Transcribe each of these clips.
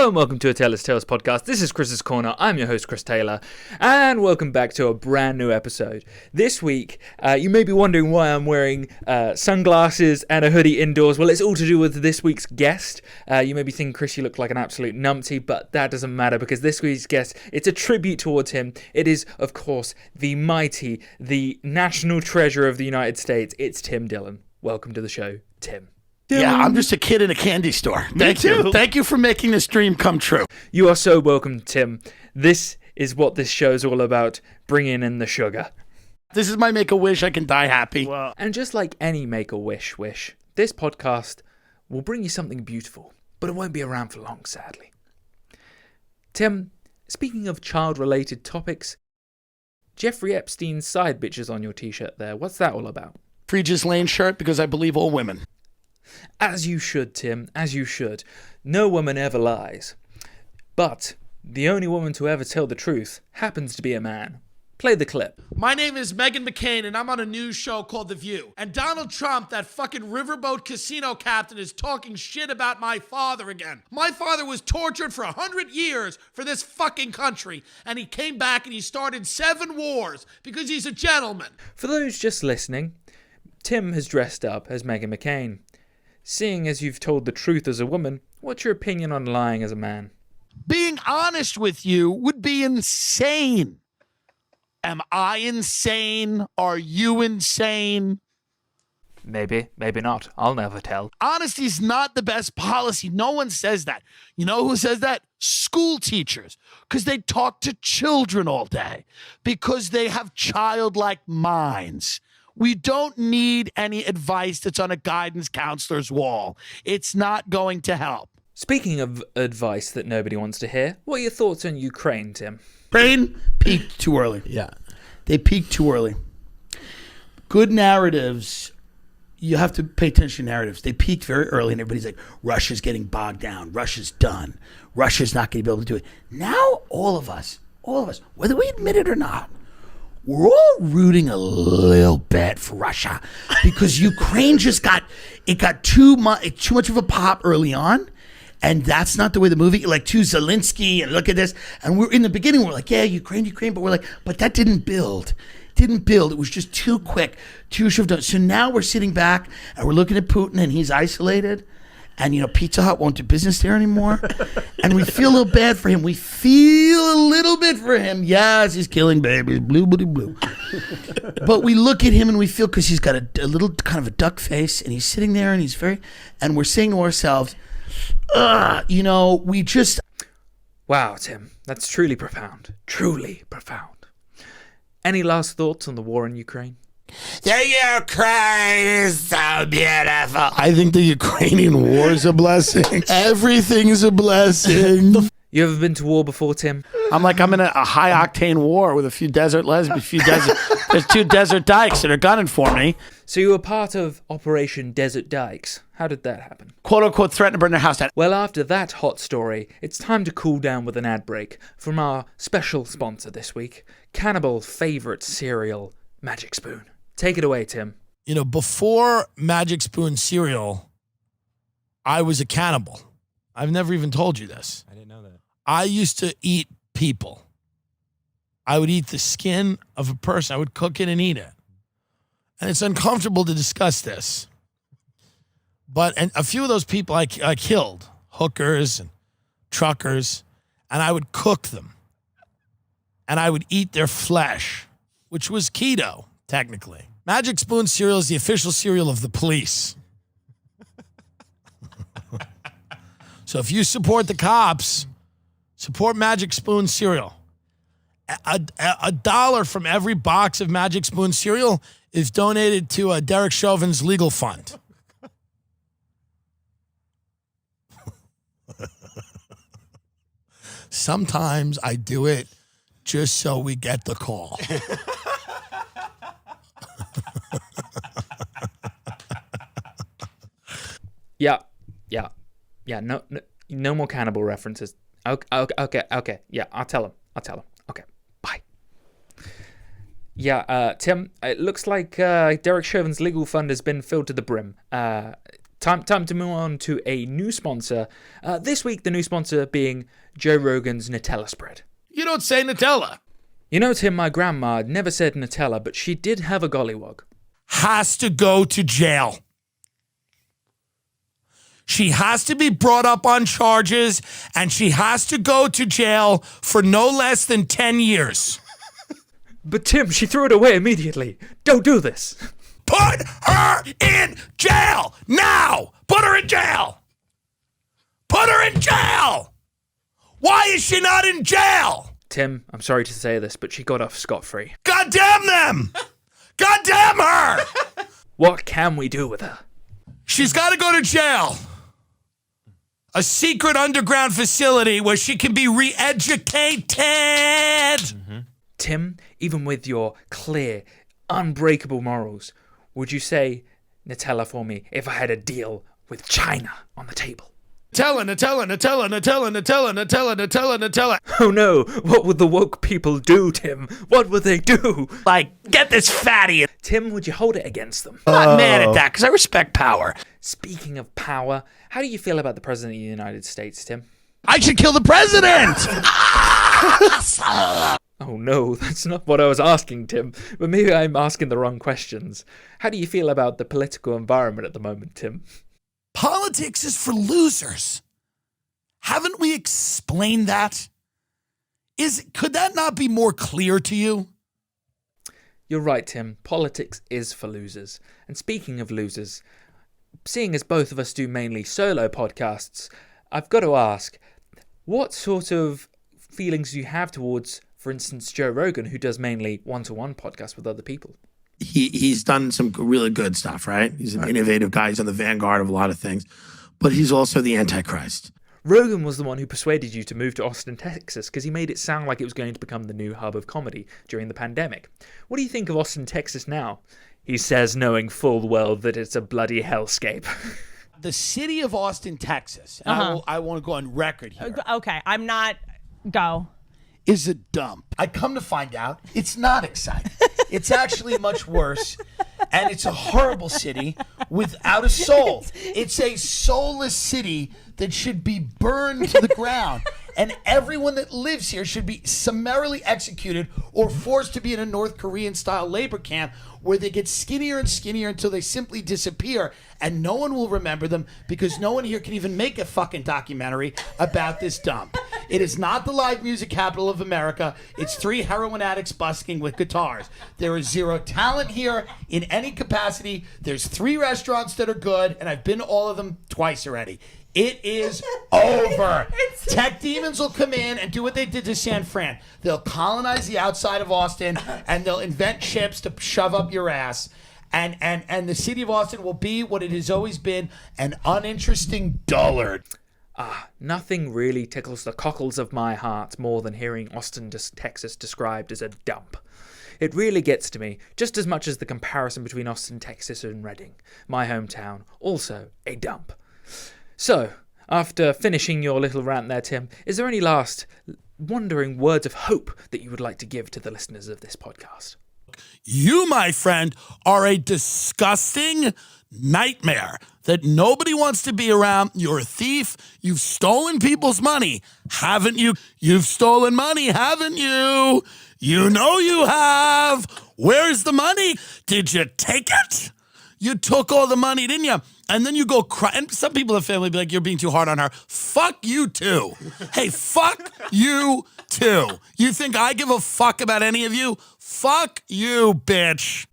Hello and welcome to a Taylor's Tales podcast. This is Chris's Corner. I'm your host, Chris Taylor, and welcome back to a brand new episode. This week, you may be wondering why I'm wearing sunglasses and a hoodie indoors. Well, it's all to do with this week's guest. You may be thinking, Chris, you look like an absolute numpty, but that doesn't matter because this week's guest, it's a tribute towards him. It is, of course, the mighty, the national treasure of the United States. It's Tim Dillon. Welcome to the show, Tim. Yeah, I'm just a kid in a candy store. Thank you. Thank you for making this dream come true. You are so welcome, Tim. This is what this show's all about, bringing in the sugar. This is my Make-A-Wish. I can die happy. Wow. And just like any Make-A-Wish wish, this podcast will bring you something beautiful, but it won't be around for long, sadly. Tim, speaking of child-related topics, Jeffrey Epstein's side bitches on your t-shirt there. What's that all about? Free Lane shirt because I believe all women. As you should, Tim, as you should. No woman ever lies. But the only woman to ever tell the truth happens to be a man. Play the clip. My name is Meghan McCain, and I'm on a news show called The View. And Donald Trump, that fucking riverboat casino captain, is talking shit about my father again. My father was tortured for 100 years for this fucking country, and he came back and he started 7 wars because he's a gentleman. For those just listening, Tim has dressed up as Meghan McCain. Seeing as you've told the truth as a woman, what's your opinion on lying as a man? Being honest with you would be insane. Am I insane? Are you insane? Maybe, maybe not. I'll never tell. Honesty is not the best policy. No one says that. You know who says that? School teachers. Because they talk to children all day. Because they have childlike minds. We don't need any advice that's on a guidance counselor's wall. It's not going to help. Speaking of advice that nobody wants to hear, what are your thoughts on Ukraine, Tim? Ukraine peaked too early. Yeah. They peaked too early. Good narratives, you have to pay attention to narratives. They peaked very early and everybody's like, Russia's getting bogged down. Russia's done. Russia's not going to be able to do it. Now all of us, whether we admit it or not, we're all rooting a little bit for Russia because Ukraine just got too much of a pop early on, and that's not the way the movie, like to Zelensky and look at this, and we're in the beginning we're like, yeah, Ukraine, but we're like, but that didn't build. It was just too quick, too shoved up. So now we're sitting back and we're looking at Putin and he's isolated. And, Pizza Hut won't do business there anymore. And we feel a little bad for him. We feel a little bit for him. Yes, he's killing babies. Blue, blue, blue. But we look at him and we feel, because he's got a little kind of a duck face. And he's sitting there and and we're saying to ourselves, we just. Wow, Tim, that's truly profound. Truly profound. Any last thoughts on the war in Ukraine? The Ukraine is so beautiful. I think the Ukrainian war is a blessing. Everything is a blessing. You ever been to war before, Tim? I'm in a high-octane war with a few desert lesbians. There's 2 desert dykes that are gunning for me. So you were part of Operation Desert Dykes. How did that happen? Quote-unquote threaten to burn their house down. Well, after that hot story, it's time to cool down with an ad break from our special sponsor this week, Cannibal's favorite cereal, Magic Spoon. Take it away, Tim. Before Magic Spoon cereal, I was a cannibal. I've never even told you this. I didn't know that. I used to eat people. I would eat the skin of a person. I would cook it and eat it. And it's uncomfortable to discuss this. And a few of those people I killed, hookers and truckers, and I would cook them. And I would eat their flesh, which was keto. Technically. Magic Spoon cereal is the official cereal of the police. So if you support the cops, support Magic Spoon cereal. $1 from every box of Magic Spoon cereal is donated to Derek Chauvin's legal fund. Sometimes I do it just so we get the call. Yeah. No more cannibal references. Okay. Yeah, I'll tell him. Okay, bye. Yeah, Tim, it looks like Derek Chauvin's legal fund has been filled to the brim. Time to move on to a new sponsor. This week, the new sponsor being Joe Rogan's Nutella spread. You don't say Nutella. You know, Tim, my grandma never said Nutella, but she did have a gollywog. Has to go to jail. She has to be brought up on charges, and she has to go to jail for no less than 10 years. But Tim, she threw it away immediately. Don't do this. Put her in jail now. Put her in jail. Put her in jail. Why is she not in jail? Tim, I'm sorry to say this, but she got off scot-free. God damn them. God damn her. What can we do with her? She's got to go to jail. A secret underground facility where she can be re-educated. Mm-hmm. Tim, even with your clear, unbreakable morals, would you say Nutella for me if I had a deal with China on the table? Nutella. Oh no, what would the woke people do, Tim? What would they do? Like, get this fatty. Tim, would you hold it against them? I'm not mad at that because I respect power. Speaking of power, how do you feel about the President of the United States, Tim? I should kill the president. Oh no, that's not what I was asking, Tim. But maybe I'm asking the wrong questions. How do you feel about the political environment at the moment, Tim? Politics is for losers. Haven't we explained that? Could that not be more clear to you? You're right, Tim. Politics is for losers. And speaking of losers, seeing as both of us do mainly solo podcasts, I've got to ask, what sort of feelings do you have towards, for instance, Joe Rogan, who does mainly one-to-one podcasts with other people? He's done some really good stuff, right? He's an innovative guy. He's on the vanguard of a lot of things. But he's also the Antichrist. Rogan was the one who persuaded you to move to Austin, Texas, because he made it sound like it was going to become the new hub of comedy during the pandemic. What do you think of Austin, Texas now? He says, knowing full well that it's a bloody hellscape. The city of Austin, Texas, and I want to go on record here, Okay, I'm not... Go. is a dump. I come to find out it's not exciting. It's actually much worse, and it's a horrible city without a soul. It's a soulless city that should be burned to the ground, and everyone that lives here should be summarily executed or forced to be in a North Korean-style labor camp where they get skinnier and skinnier until they simply disappear, and no one will remember them because no one here can even make a fucking documentary about this dump. It is not the live music capital of America. It's 3 heroin addicts busking with guitars. There is 0 talent here in any capacity. There's 3 restaurants that are good, and I've been to all of them twice already. It is over. Tech demons will come in and do what they did to San Fran. They'll colonize the outside of Austin, and they'll invent chips to shove up your ass. And the city of Austin will be what it has always been, an uninteresting dullard. Nothing really tickles the cockles of my heart more than hearing Austin, Texas described as a dump. It really gets to me, just as much as the comparison between Austin, Texas and Reading, my hometown, also a dump. So, after finishing your little rant there, Tim, is there any last wondering words of hope that you would like to give to the listeners of this podcast? You, my friend, are a disgusting nightmare that nobody wants to be around. You're a thief. You've stolen people's money, haven't you? You've stolen money, haven't you? You know you have. Where's the money? Did you take it? You took all the money, didn't you? And then you go cry. And some people in the family be like, you're being too hard on her. Fuck you too. Hey, fuck you too. You think I give a fuck about any of you? Fuck you, bitch.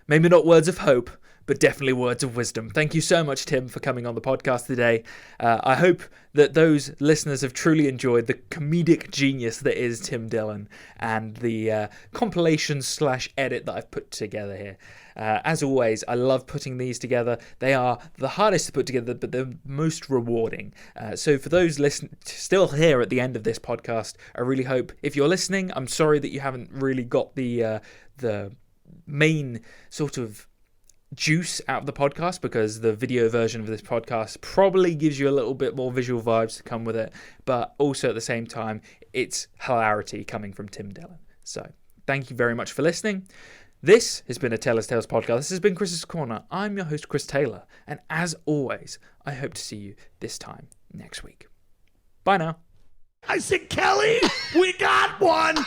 Maybe not words of hope, but definitely words of wisdom. Thank you so much, Tim, for coming on the podcast today. I hope that those listeners have truly enjoyed the comedic genius that is Tim Dillon and the compilation/edit that I've put together here. As always, I love putting these together. They are the hardest to put together, but the most rewarding. So for those still here at the end of this podcast, I really hope, if you're listening, I'm sorry that you haven't really got the main sort of juice out of the podcast, because the video version of this podcast probably gives you a little bit more visual vibes to come with it, but also at the same time, it's hilarity coming from Tim Dillon. So thank you very much for listening. This has been a Taylor's Tales podcast. This has been Chris's Corner. I'm your host, Chris Taylor. And as always, I hope to see you this time next week. Bye now. I said, Kelly, we got one.